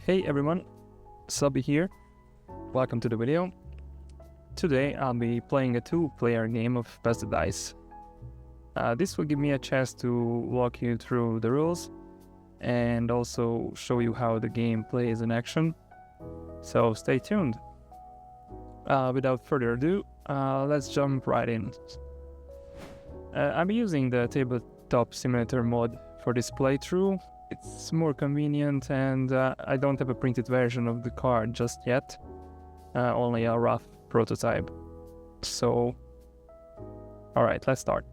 Hey everyone, Subby here. Welcome to the video. Today I'll be playing a two-player game of Pass the Dice. This will give me a chance to walk you through the rules and also show you how the game plays in action. So stay tuned. Without further ado, let's jump right in. I'm using the Tabletop Simulator mod for this playthrough. It's more convenient and I don't have a printed version of the card just yet, only a rough prototype. So, alright, let's start.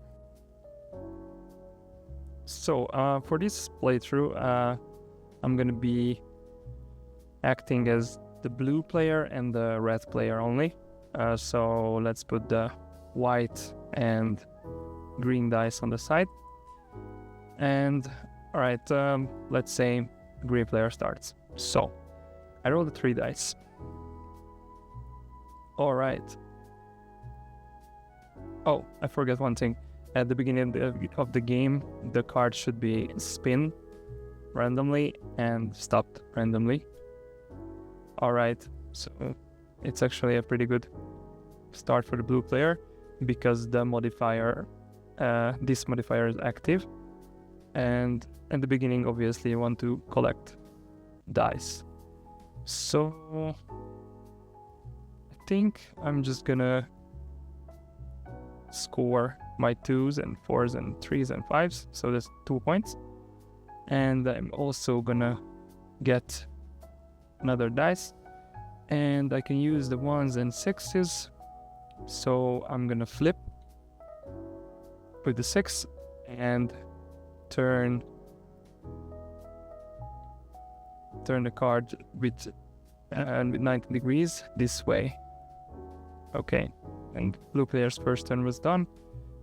So, for this playthrough, I'm gonna be acting as the blue player and the red player only. So let's put the white and green dice on the side. And alright, let's say green player starts. So, I rolled the 3 dice. Alright. Oh, I forgot one thing. At the beginning of the game, the card should be spin randomly and stopped randomly. Alright, so it's actually a pretty good start for the blue player because the modifier, this modifier is active. And at the beginning, obviously, you want to collect dice. So I think I'm just gonna score my 2s and 4s and 3s and 5s. So that's 2 points. And I'm also gonna get another dice. And I can use the 1s and 6s. So I'm gonna flip with the 6 and turn the card with 90 degrees this way. Okay, and blue player's first turn was done.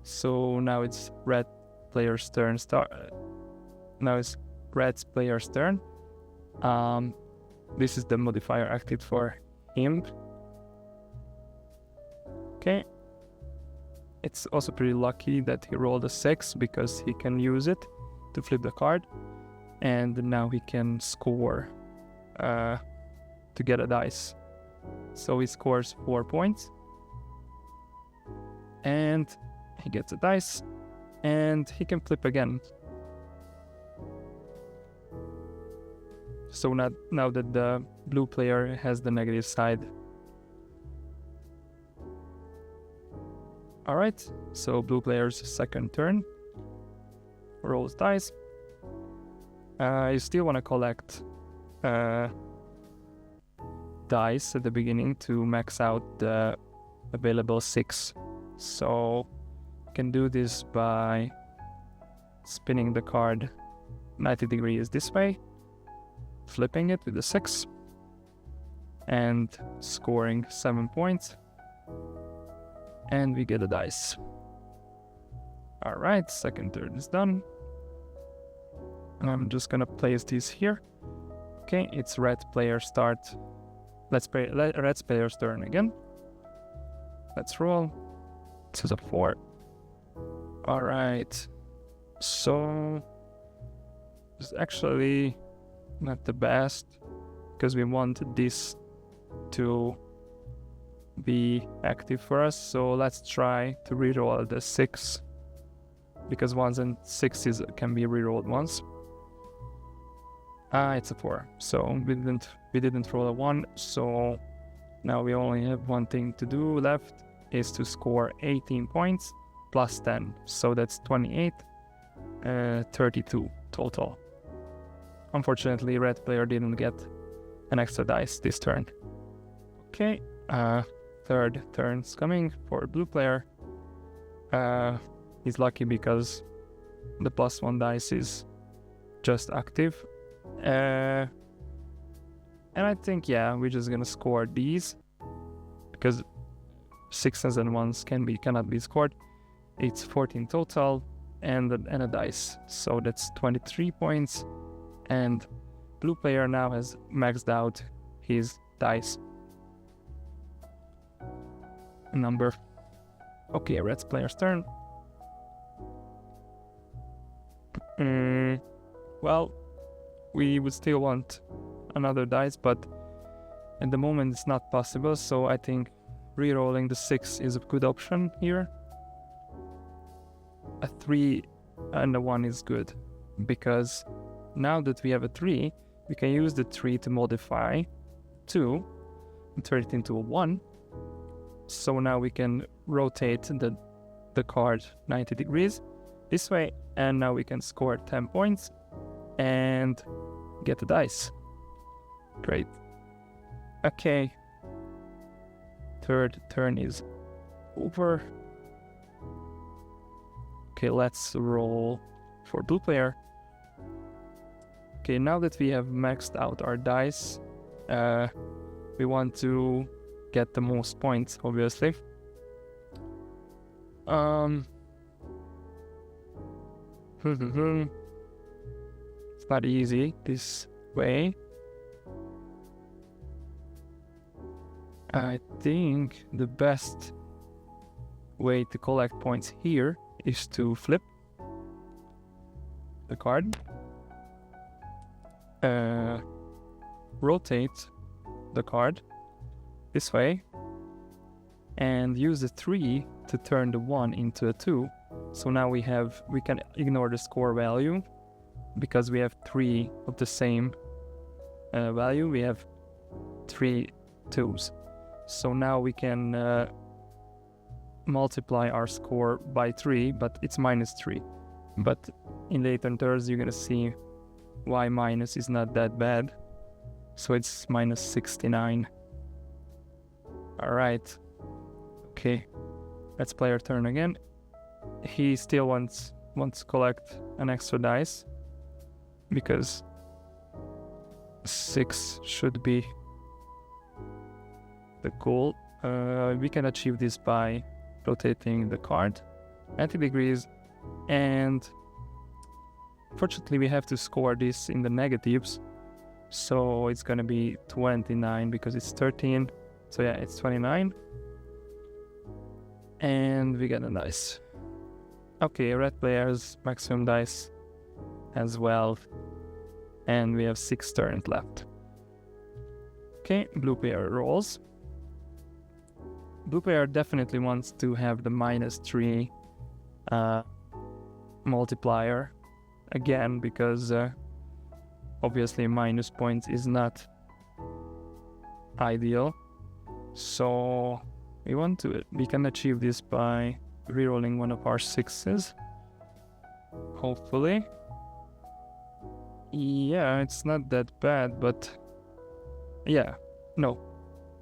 So now it's red player's turn. Now it's red player's turn. This is the modifier active for him. Okay. It's also pretty lucky that he rolled a 6 because he can use it to flip the card. And now he can score to get a dice. So he scores 4 points. And he gets a dice. And he can flip again. So now that the blue player has the negative side. Alright, so blue player's second turn. Rolls dice. You still want to collect dice at the beginning to max out the available 6. So you can do this by spinning the card 90 degrees this way, flipping it with the 6, and scoring 7 points. And we get a dice. Alright, second turn is done. I'm just gonna place these here. Okay, it's red player start. Red player's turn again. Let's roll. This is a 4. Alright. So it's actually not the best because we want this to be active for us. So let's try to reroll the 6 because 1s and 6s can be rerolled once. It's a 4. So we didn't roll a 1. So now we only have one thing to do left is to score 18 points plus 10. So that's 28, 32 total. Unfortunately, red player didn't get an extra dice this turn. Okay, third turn's coming for blue player. He's lucky because the +1 dice is just active. And I think, yeah, we're just gonna score these because 6s and 1s cannot be scored. It's 14 total and a dice. So that's 23 points. And blue player now has maxed out his dice number. Okay, red player's turn. Well, we would still want another dice, but at the moment it's not possible, so I think re-rolling the 6 is a good option here. A 3 and a 1 is good, because now that we have a 3, we can use the 3 to modify 2 and turn it into a 1. So now we can rotate the card 90 degrees this way, and now we can score 10 points and get the dice. Great. Okay. Third turn is over. Okay, let's roll for blue player. Okay, now that we have maxed out our dice, we want to get the most points, obviously. It's not easy this way. I think the best way to collect points here is to flip the card, rotate the card this way, and use the 3 to turn the 1 into a 2. So now we can ignore the score value because we have 3 of the same value. We have 3 2s. So now we can multiply our score by 3, but it's -3. But in later turns, you're gonna see why minus is not that bad. So it's -69. All right. Okay. Let's play our turn again. He still wants to collect an extra dice because 6 should be the goal. We can achieve this by rotating the card 90 degrees, and fortunately we have to score this in the negatives, so it's gonna be 29 because it's 13. So yeah, it's 29, and we get a dice. Okay, red player's maximum dice as well, and we have 6 turns left. Okay, blue player rolls. Blue player definitely wants to have the -3 multiplier again, because obviously minus points is not ideal. So we can achieve this by rerolling one of our 6s. Hopefully. Yeah, it's not that bad, but yeah, no,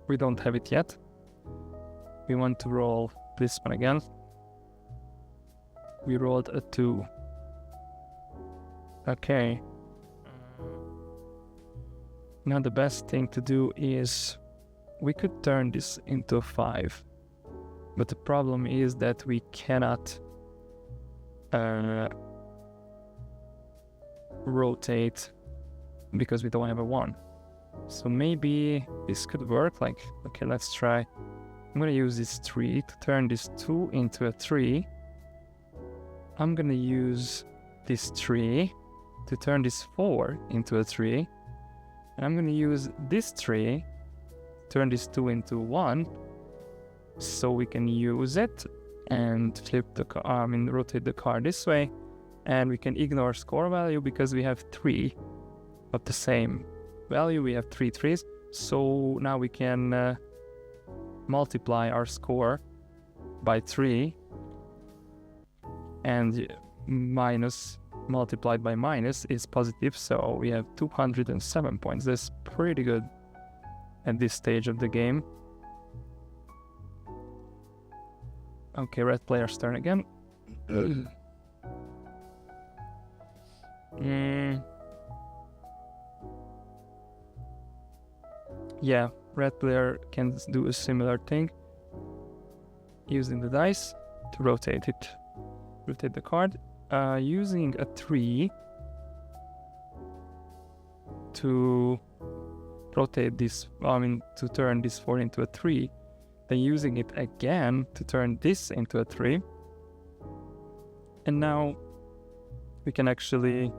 we don't have it yet. We want to roll this one again. We rolled a 2. Okay. Now the best thing to do is we could turn this into a 5. But the problem is that we cannot rotate because we don't have a 1. So maybe this could work. Like, okay, let's try. I'm gonna use this 3 to turn this 2 into a 3. I'm gonna use this 3 to turn this 4 into a 3. And I'm gonna use this 3, turn this 2 into 1. So we can use it and flip the rotate the card this way. And we can ignore score value because we have 3 of the same value. We have 3 3s. So now we can multiply our score by 3, and minus multiplied by minus is positive, so we have 207 points. That's pretty good at this stage of the game. Okay, red player's turn again. Yeah, red player can do a similar thing, using the dice to rotate the card, using a 3 to rotate this, to turn this 4 into a 3, then using it again to turn this into a 3. And now we can actually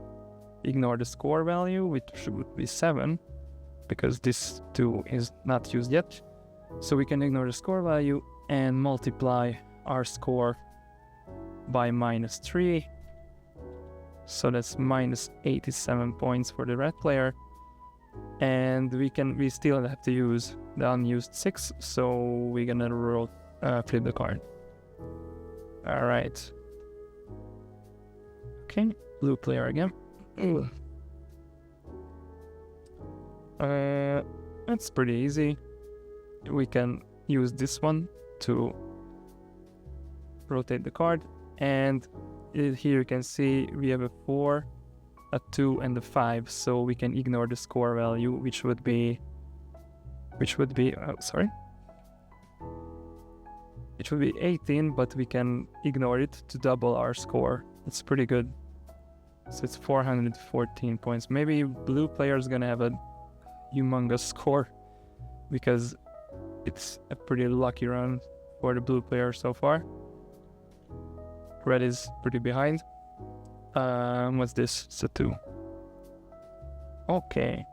ignore the score value, which would be 7, because this 2 is not used yet. So we can ignore the score value and multiply our score by -3. So that's minus 87 points for the red player. And we still have to use the unused 6, so we're gonna flip the card. Alright. Okay, blue player again. It's pretty easy. We can use this one to rotate the card, and here you can see we have a 4, a 2, and a 5, so we can ignore the score value, which would be it should be 18, but we can ignore it to double our score. It's pretty good. So it's 414 points. Maybe blue player is gonna have a humongous score because it's a pretty lucky run for the blue player so far. Red is pretty behind. What's this? It's a 2. Okay.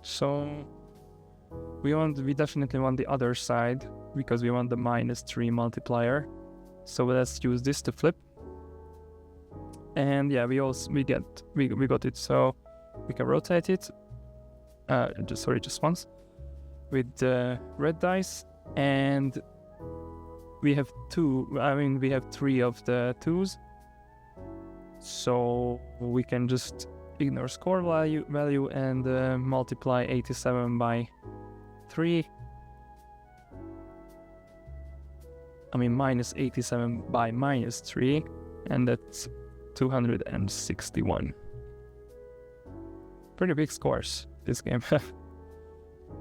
So we definitely want the other side because we want the -3 multiplier. So let's use this to flip. And yeah, we got it. So we can rotate it. Just once with the red dice, and we have 3 of the 2s. So we can just ignore score value and multiply 87 by 3. minus 87 by -3, and that's 261. Pretty big scores this game.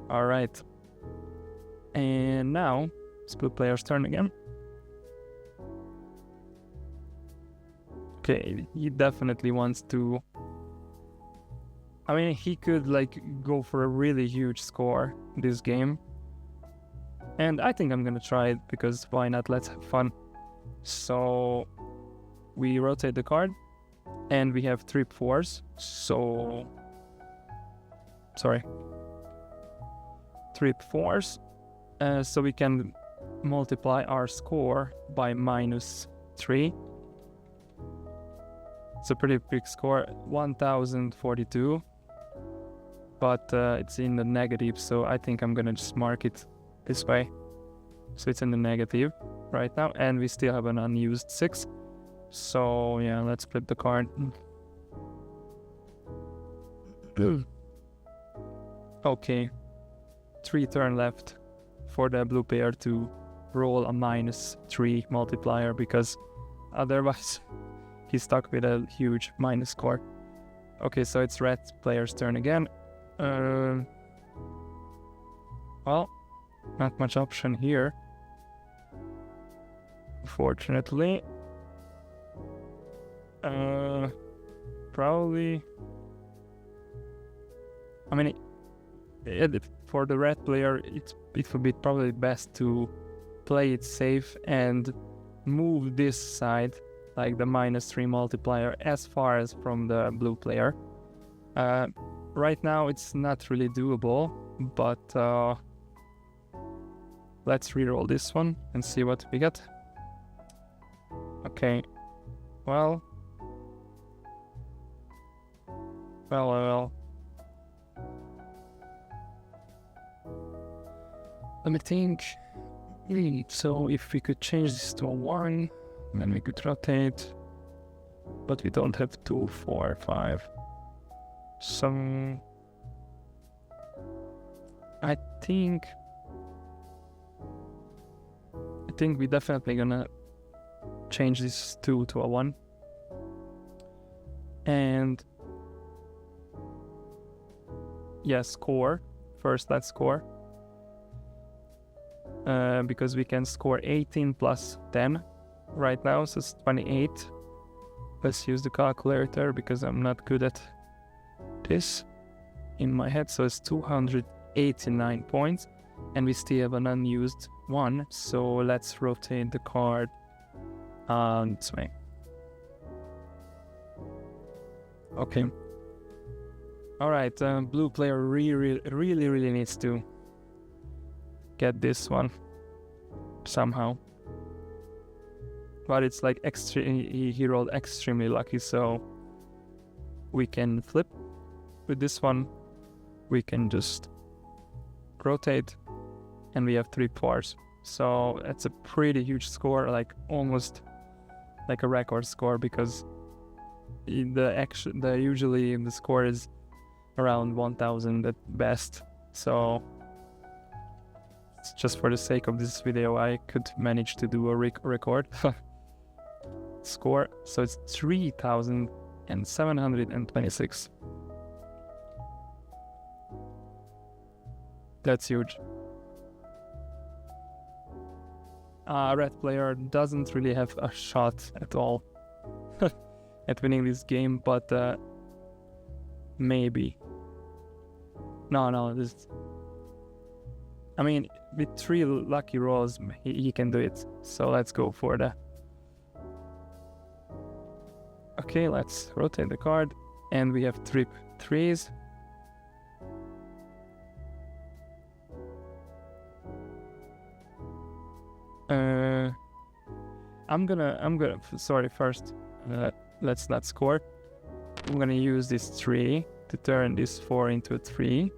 Alright. And now it's blue player's turn again. Okay, he definitely wants to... he could go for a really huge score this game. And I think I'm gonna try it because why not? Let's have fun. So we rotate the card and we have 3 4s. So 3 4s. So we can multiply our score by -3. It's a pretty big score, 1042. But it's in the negative, so I think I'm gonna just mark it this way. So it's in the negative right now, and we still have an unused 6. So yeah, let's flip the card. Okay, 3 turn left for the blue player to roll a -3 multiplier, because otherwise he's stuck with a huge minus score. Okay, so it's red player's turn again. Well, not much option here, unfortunately. Probably... for the red player, it would be probably best to play it safe and move this side, like the -3 multiplier, as far as from the blue player. Right now it's not really doable, but let's reroll this one and see what we get. Okay, well. Let me think. So if we could change this to a 1, then we could rotate, but we don't have 2, 4, 5. So I think we definitely gonna change this 2 to a 1. And yeah, score. First, let's score. Because we can score 18 plus 10 right now, so it's 28. Let's use the calculator because I'm not good at this in my head. So it's 289 points, and we still have an unused 1. So let's rotate the card this way. Okay. Alright, blue player really needs to get this one somehow. But it's like he rolled extremely lucky, so we can flip with this one. We can just rotate, and we have 3 fours. So that's a pretty huge score, like almost like a record score, because usually the score is around 1000 at best. So just for the sake of this video, I could manage to do a record score. So it's 3726. That's huge. Red player doesn't really have a shot at all at winning this game, but maybe. No, this. I mean, with 3 lucky rolls, he can do it. So let's go for that. Okay, let's rotate the card, and we have 3 threes. First, let's not score. I'm gonna use this 3 to turn this 4 into a 3.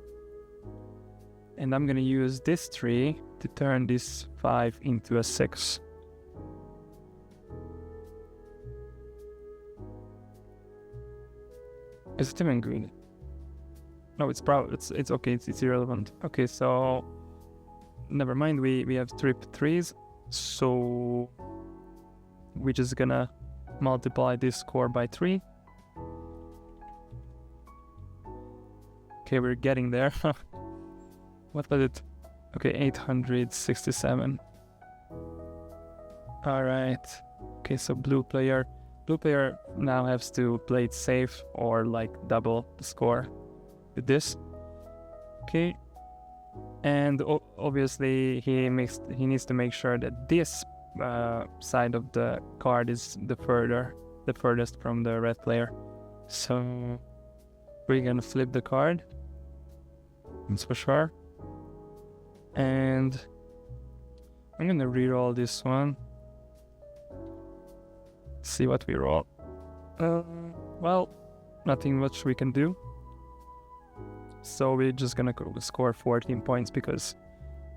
And I'm gonna use this 3 to turn this 5 into a 6. Is it even good? No, it's probably it's okay. It's irrelevant. Okay, so never mind. We have 3 threes, so we're just gonna multiply this score by 3. Okay, we're getting there. What was it? Okay, 867. Alright. Okay, so blue player now has to play it safe or like double the score with this. Okay. And obviously he needs to make sure that this side of the card is the furthest from the red player. So we're gonna flip the card. That's for sure. And I'm gonna reroll this one. See what we roll. Well, nothing much we can do. So we're just gonna score 14 points because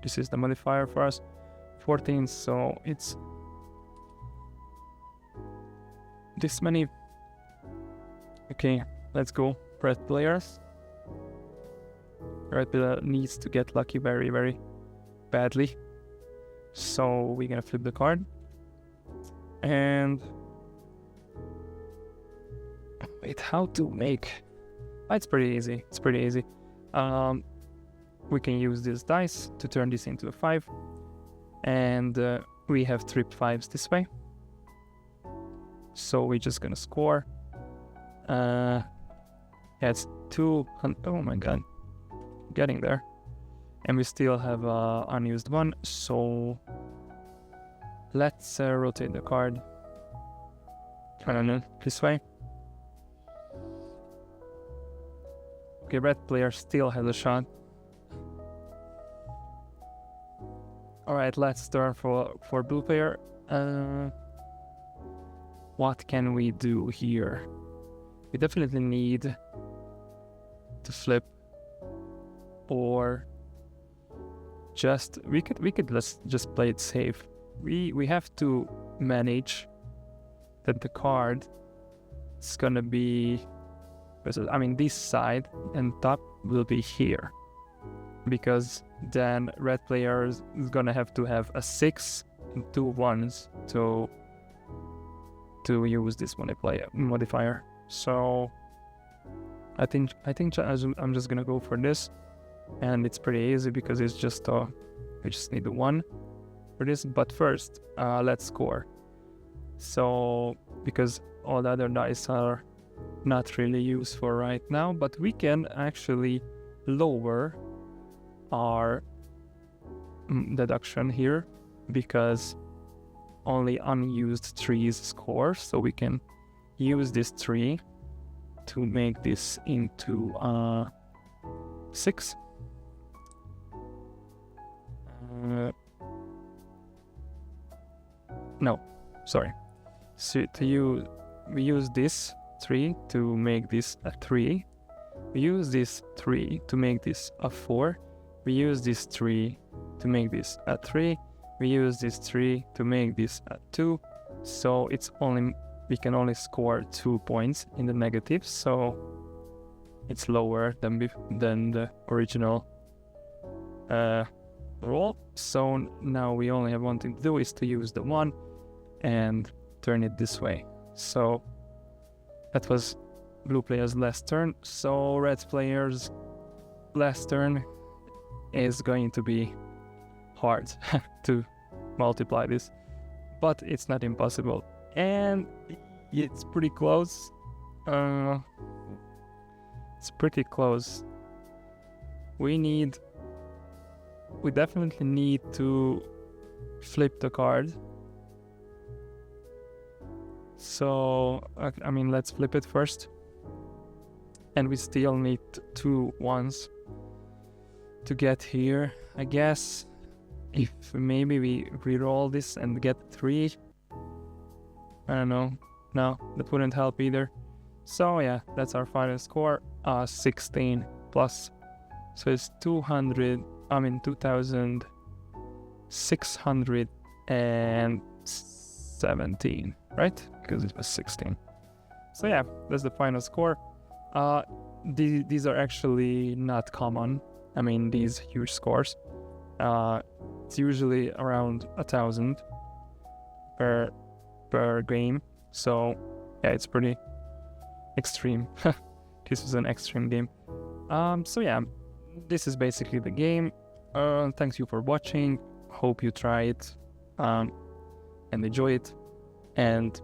this is the modifier for us. 14, so it's this many. Okay, let's go. Red players. Red player needs to get lucky very badly. So we're gonna flip the card. And wait, how to make? It's pretty easy. We can use this dice to turn this into a 5, and we have 3 5s this way. So we're just gonna score. Yeah, it's 200. Oh my god, getting there, and we still have unused one. So let's rotate the card. I don't know, this way. Okay, red player still has a shot. Alright, let's turn for blue player. What can we do here? We definitely need to flip, or just we could let's just play it safe. We have to manage that the card is gonna be, I mean, this side and top will be here, because then red player is gonna have to have a 6 and 2 1s to use this modifier. So I think I'm just gonna go for this, and it's pretty easy because it's just we just need the 1 for this. But first, let's score. So because all the other dice are not really useful right now, but we can actually lower our deduction here because only unused 3s score, so we can use this 3 to make this into 6. No, sorry. So we use this 3 to make this a 3. We use this 3 to make this a 4. We use this 3 to make this a 3. We use this 3 to make this a 2. So we can only score 2 points in the negative. So it's lower than the original roll. So now we only have one thing to do, is to use the 1 and turn it this way. So that was blue player's last turn. So red player's last turn is going to be hard to multiply this, but it's not impossible, and it's pretty close. It's pretty close. We definitely need to flip the card. So, I mean, let's flip it first. And we still need 2 1s to get here. I guess if maybe we reroll this and get 3. I don't know. No, that wouldn't help either. So yeah, that's our final score. 16 plus. So it's 2,617, right? Because it was 16. So yeah, that's the final score. These are actually not common. I mean, these huge scores. It's usually around 1,000 per game. So yeah, it's pretty extreme. This is an extreme game. So yeah, this is basically the game. Thanks you for watching. Hope you try it and enjoy it. And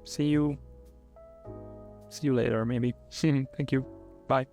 see you later, maybe. Thank you. Bye.